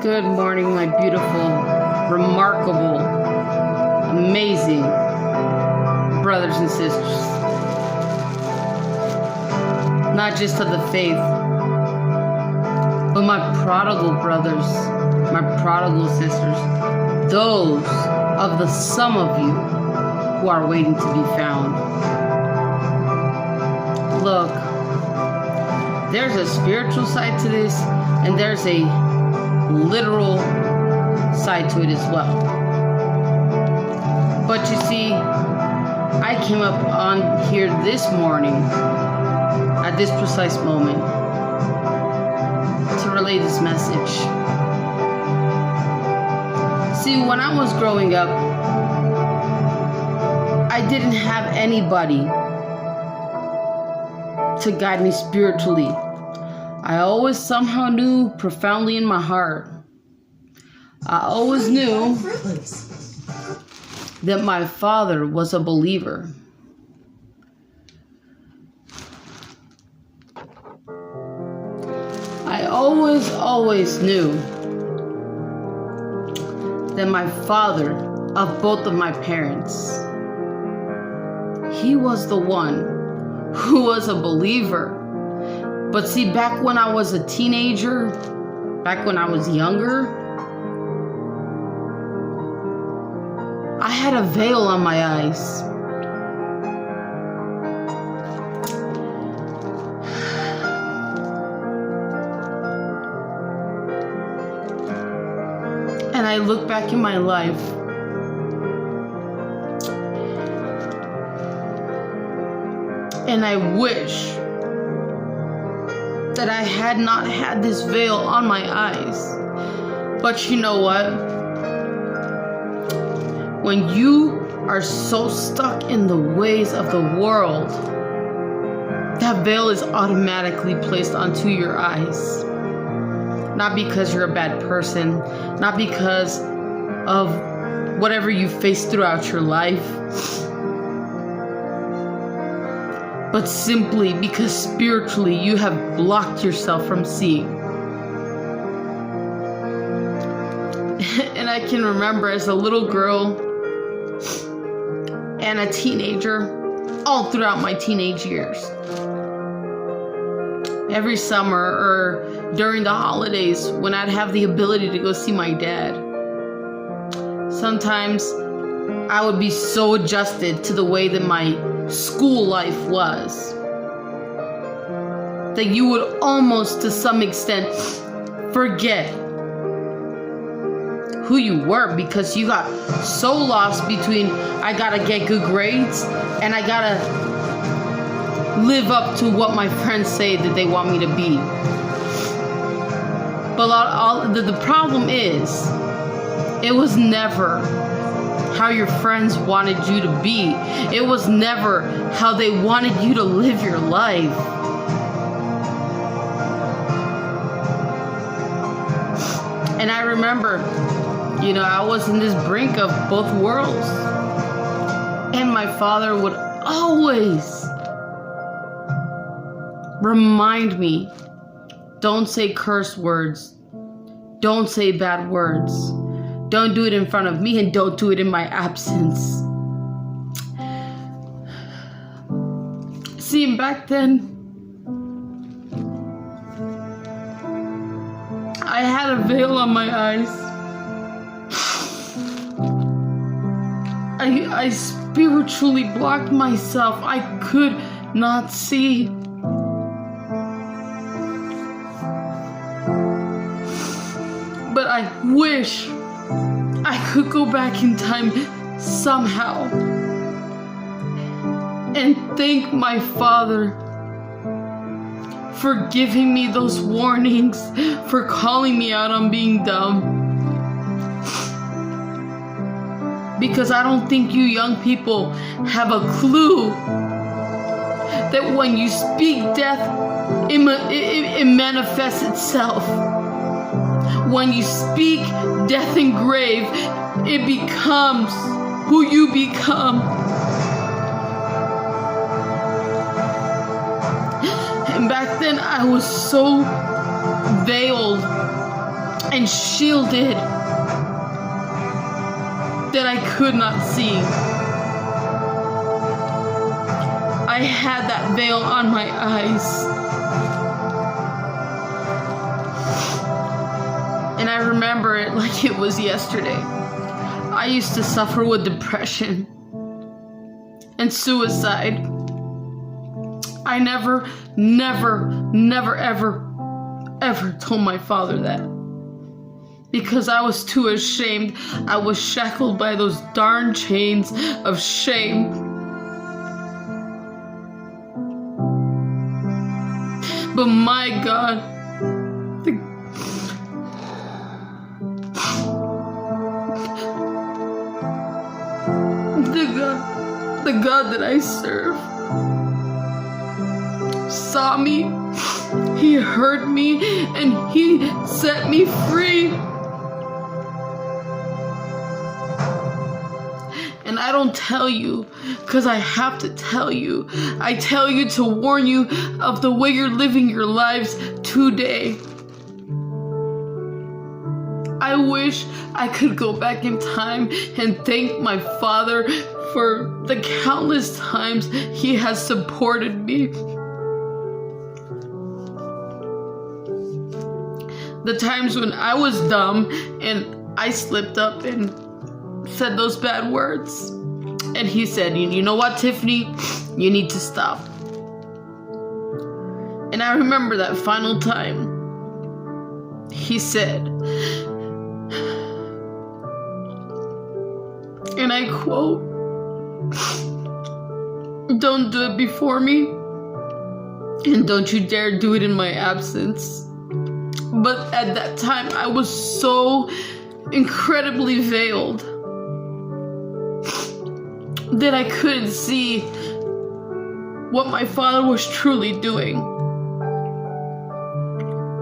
Good morning, my beautiful, remarkable, amazing brothers and sisters. Not just of the faith, but my prodigal brothers, my prodigal sisters, those of the some of you who are waiting to be found. Look, there's a spiritual side to this, and there's a literal side to it as well. But you see, I came up on here this morning at this precise moment to relay this message. See, when I was growing up, I didn't have anybody to guide me spiritually. I always somehow knew profoundly in my heart. I always knew that my father was a believer. I always knew that my father, of both of my parents, he was the one who was a believer. But see, back when I was a teenager, back when I was younger, I had a veil on my eyes. And I look back in my life, and I wish that I had not had this veil on my eyes. But you know what? When you are so stuck in the ways of the world, that veil is automatically placed onto your eyes. Not because you're a bad person, not because of whatever you face throughout your life, but simply because spiritually you have blocked yourself from seeing. And I can remember as a little girl and a teenager, all throughout my teenage years, every summer or during the holidays when I'd have the ability to go see my dad, sometimes I would be so adjusted to the way that my school life was that you would almost to some extent forget who you were, because you got so lost between I gotta get good grades and I gotta live up to what my friends say that they want me to be. But the problem is, it was never how your friends wanted you to be. It was never how they wanted you to live your life. And I remember, I was in this brink of both worlds. And my father would always remind me, don't say curse words. Don't say bad words. Don't do it in front of me, and don't do it in my absence. See, back then, I had a veil on my eyes. I spiritually blocked myself. I could not see. But I wish I could go back in time somehow and thank my father for giving me those warnings, for calling me out on being dumb. Because I don't think you young people have a clue that when you speak death, it manifests itself. When you speak death and grave, it becomes who you become. And back then I was so veiled and shielded that I could not see. I had that veil on my eyes. And I remember it like it was yesterday. I used to suffer with depression and suicide. I never, ever told my father that. Because I was too ashamed. I was shackled by those darn chains of shame. But my God, the God that I serve saw me, He heard me, and He set me free. And I don't tell you because I have to tell you. I tell you to warn you of the way you're living your lives today. I wish I could go back in time and thank my father for the countless times he has supported me. The times when I was dumb and I slipped up and said those bad words. And he said, you know what, Tiffany? You need to stop. And I remember that final time. He said, and I quote, "Don't do it before me, and don't you dare do it in my absence." But at that time, I was so incredibly veiled that I couldn't see what my father was truly doing.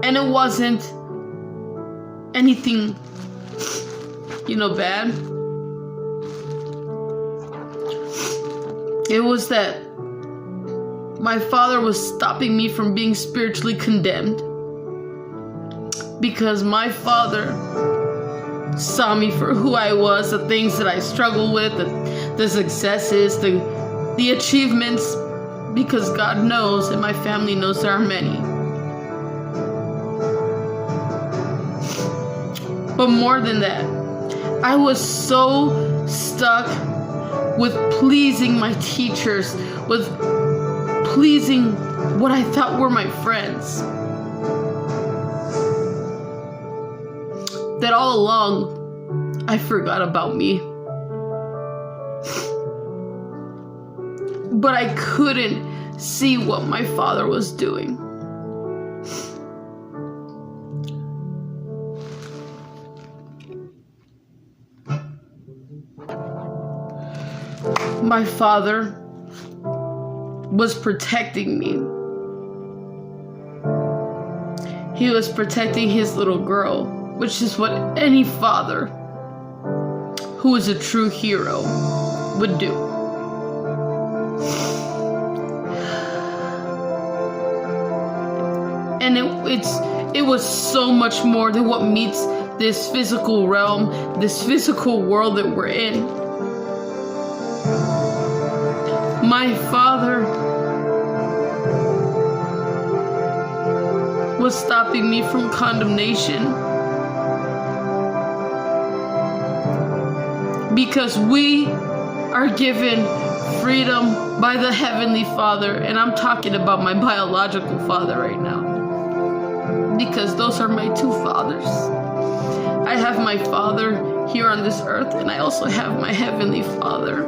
And it wasn't anything, bad. It was that my father was stopping me from being spiritually condemned. Because my father saw me for who I was, the things that I struggled with, the successes, the achievements, because God knows and my family knows there are many. But more than that, I was so stuck with pleasing my teachers, with pleasing what I thought were my friends, that all along I forgot about me. But I couldn't see what my father was doing. My father was protecting me. He was protecting his little girl, which is what any father who is a true hero would do. And it was so much more than what meets this physical realm, this physical world that we're in. My father was stopping me from condemnation. Because we are given freedom by the Heavenly Father. And I'm talking about my biological father right now. Because those are my two fathers. I have my father here on this earth, and I also have my Heavenly Father.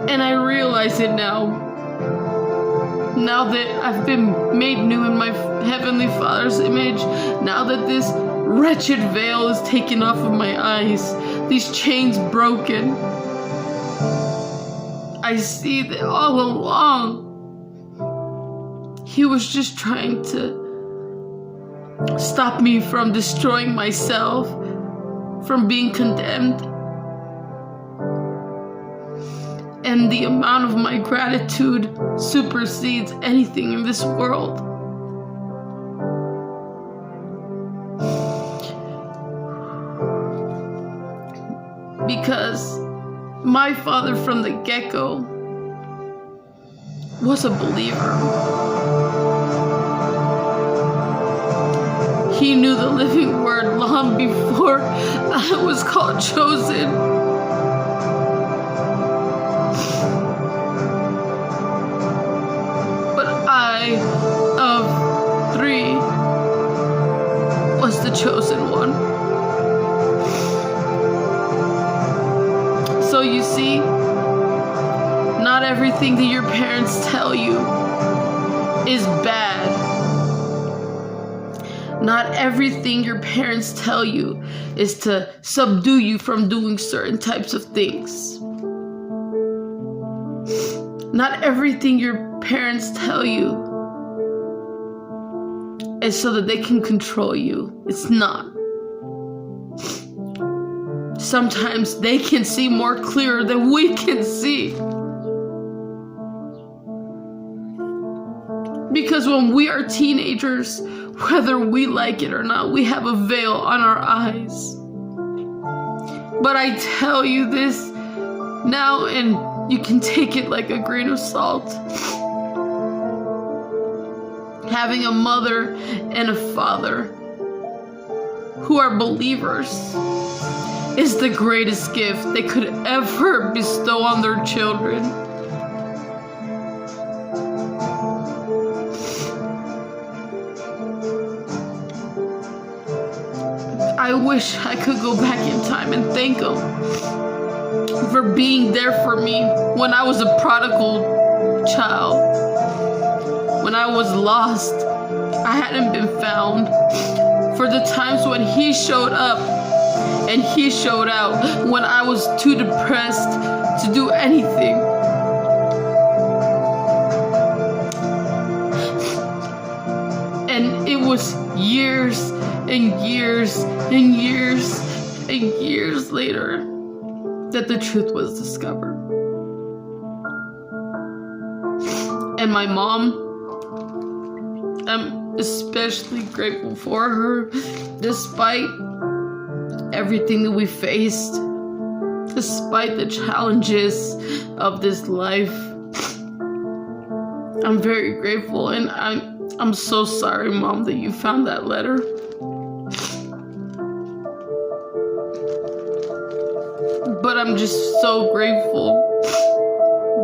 And I realize it now. Now that I've been made new in my Heavenly Father's image, now that this wretched veil is taken off of my eyes, these chains broken, I see that all along, He was just trying to stop me from destroying myself, from being condemned. And the amount of my gratitude supersedes anything in this world. because my father from the get-go was a believer. He knew the living word long before I was called chosen. But I, of three, was the chosen one. So you see, not everything that your parents tell you is bad. Not everything your parents tell you is to subdue you from doing certain types of things. Not everything your parents tell you is so that they can control you. It's not. Sometimes they can see more clearer than we can see. Because when we are teenagers, whether we like it or not, we have a veil on our eyes. But I tell you this now, and you can take it like a grain of salt. Having a mother and a father who are believers is the greatest gift they could ever bestow on their children. I wish I could go back in time and thank them for being there for me when I was a prodigal child. When I was lost, I hadn't been found. For the times when he showed up and he showed out when I was too depressed to do anything. And it was years and years and years and years later that the truth was discovered. And my mom, I'm especially grateful for her, despite everything that we faced, despite the challenges of this life. I'm very grateful, and I'm so sorry, Mom, that you found that letter. But I'm just so grateful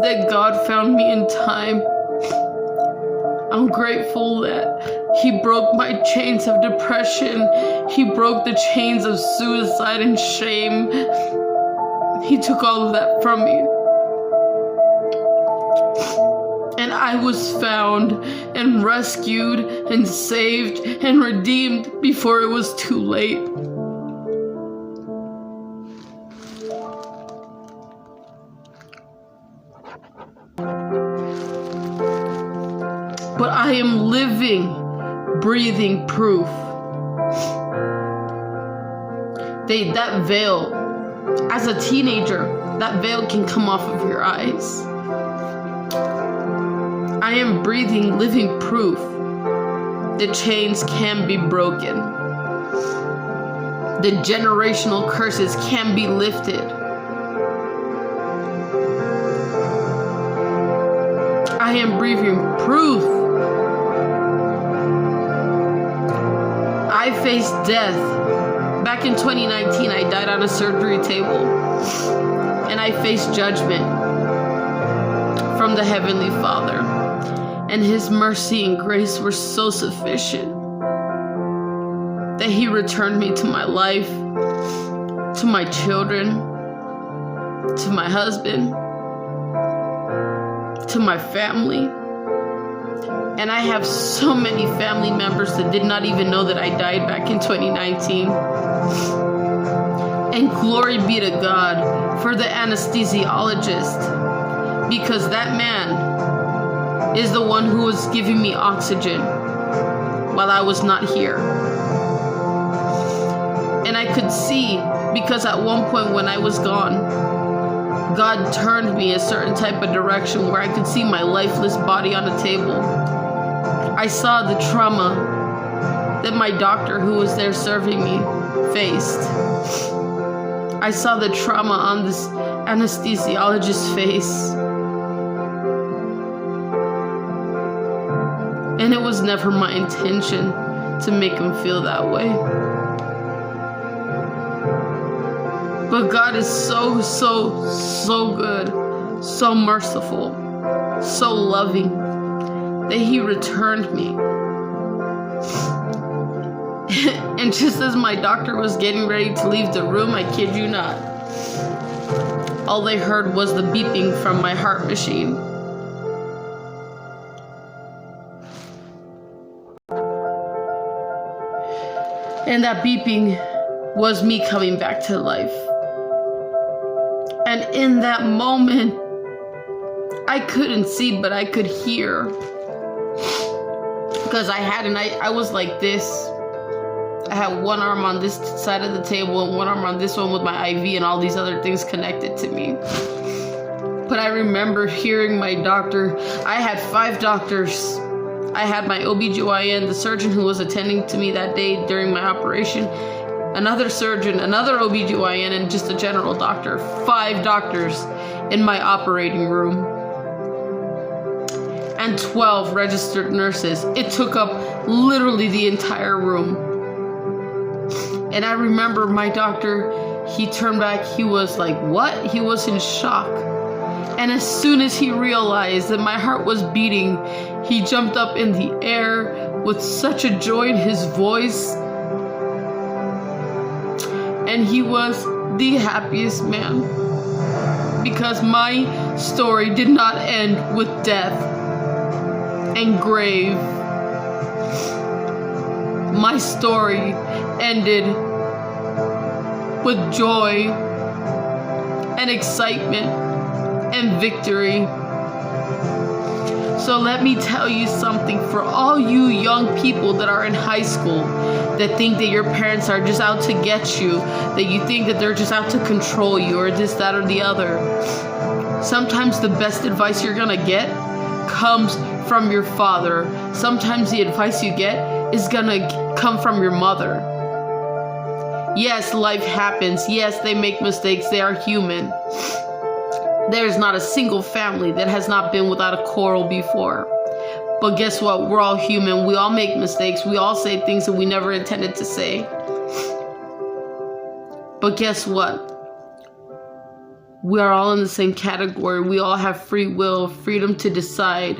that God found me in time. I'm grateful that He broke my chains of depression. He broke the chains of suicide and shame. He took all of that from me. And I was found and rescued and saved and redeemed before it was too late. But I am living, breathing proof that veil, as a teenager, that veil can come off of your eyes. I am breathing, living proof that chains can be broken. The generational curses can be lifted. I am breathing proof. I faced death. Back in 2019, I died on a surgery table. And I faced judgment from the Heavenly Father. And His mercy and grace were so sufficient that He returned me to my life, to my children, to my husband, to my family. And I have so many family members that did not even know that I died back in 2019. And glory be to God for the anesthesiologist, because that man is the one who was giving me oxygen while I was not here. And I could see, because at one point when I was gone, God turned me a certain type of direction where I could see my lifeless body on a table. I saw the trauma that my doctor who was there serving me faced. I saw the trauma on this anesthesiologist's face. And it was never my intention to make him feel that way. But God is so, so, so good, so merciful, so loving, that He returned me. And just as my doctor was getting ready to leave the room, I kid you not, all they heard was the beeping from my heart machine. And that beeping was me coming back to life. And in that moment, I couldn't see, but I could hear. Because I was like this. I had one arm on this side of the table and one arm on this one with my IV and all these other things connected to me. But I remember hearing my doctor. I had 5 doctors. I had my OBGYN, the surgeon who was attending to me that day during my operation, another surgeon, another OBGYN, and just a general doctor. 5 doctors in my operating room. And 12 registered nurses. It took up literally the entire room. And I remember my doctor, he turned back, he was like, what? He was in shock. And as soon as he realized that my heart was beating, he jumped up in the air with such a joy in his voice. And he was the happiest man. Because my story did not end with death and grave. My story ended with joy and excitement and victory. So let me tell you something, for all you young people that are in high school that think that your parents are just out to get you, that you think that they're just out to control you or this, that, or the other. Sometimes the best advice you're gonna get comes from your father. Sometimes the advice you get is gonna come from your mother. Yes, life happens. Yes, they make mistakes. They are human. There's not a single family that has not been without a quarrel before. But guess what? We're all human. We all make mistakes. We all say things that we never intended to say. But guess what? We are all in the same category. We all have free will, freedom to decide.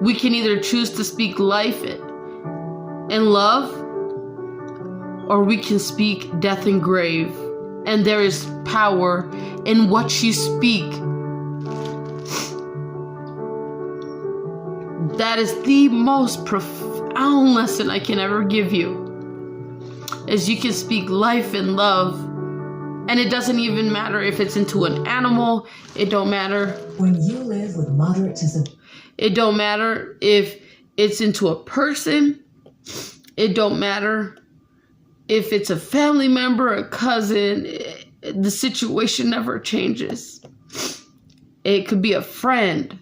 We can either choose to speak life and love, or we can speak death and grave. And there is power in what you speak. That is the most profound lesson I can ever give you. Is you can speak life and love. And it doesn't even matter if it's into an animal. It don't matter. When you live with moderate to severe. It don't matter if it's into a person. It don't matter if it's a family member, a cousin. The situation never changes. It could be a friend.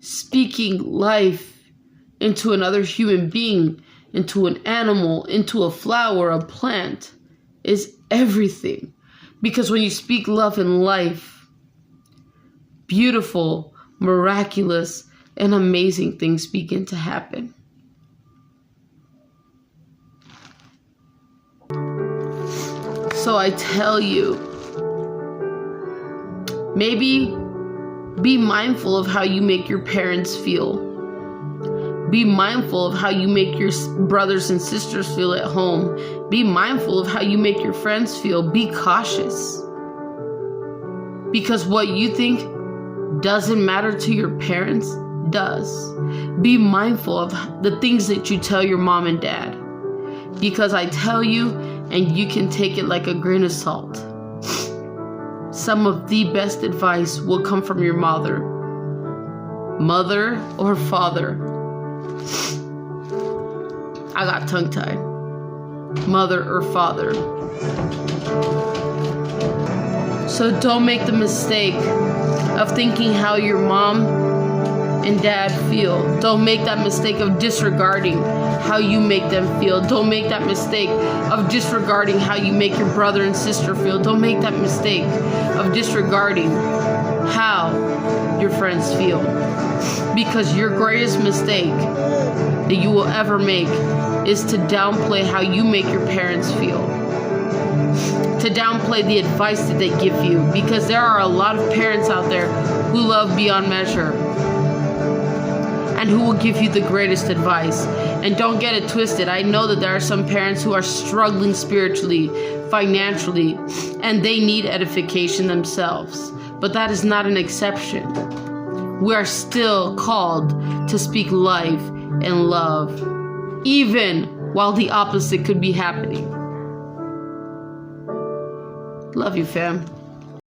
Speaking life into another human being, into an animal, into a flower, a plant, is everything. Because when you speak love and life, beautiful, miraculous, and amazing things begin to happen. So I tell you, maybe be mindful of how you make your parents feel. Be mindful of how you make your brothers and sisters feel at home. Be mindful of how you make your friends feel. Be cautious. Because what you think doesn't matter to your parents does. Be mindful of the things that you tell your mom and dad. Because I tell you, and you can take it like a grain of salt, some of the best advice will come from your mother or father. I got tongue-tied. Mother or father. So don't make the mistake of thinking how your mom and dad feel. Don't make that mistake of disregarding how you make them feel. Don't make that mistake of disregarding how you make your brother and sister feel. Don't make that mistake of disregarding how your friends feel. Because your greatest mistake that you will ever make is to downplay how you make your parents feel. To downplay the advice that they give you. Because there are a lot of parents out there who love beyond measure and who will give you the greatest advice. And don't get it twisted. I know that there are some parents who are struggling spiritually, financially, and they need edification themselves. But that is not an exception. We are still called to speak life and love, even while the opposite could be happening. Love you, fam.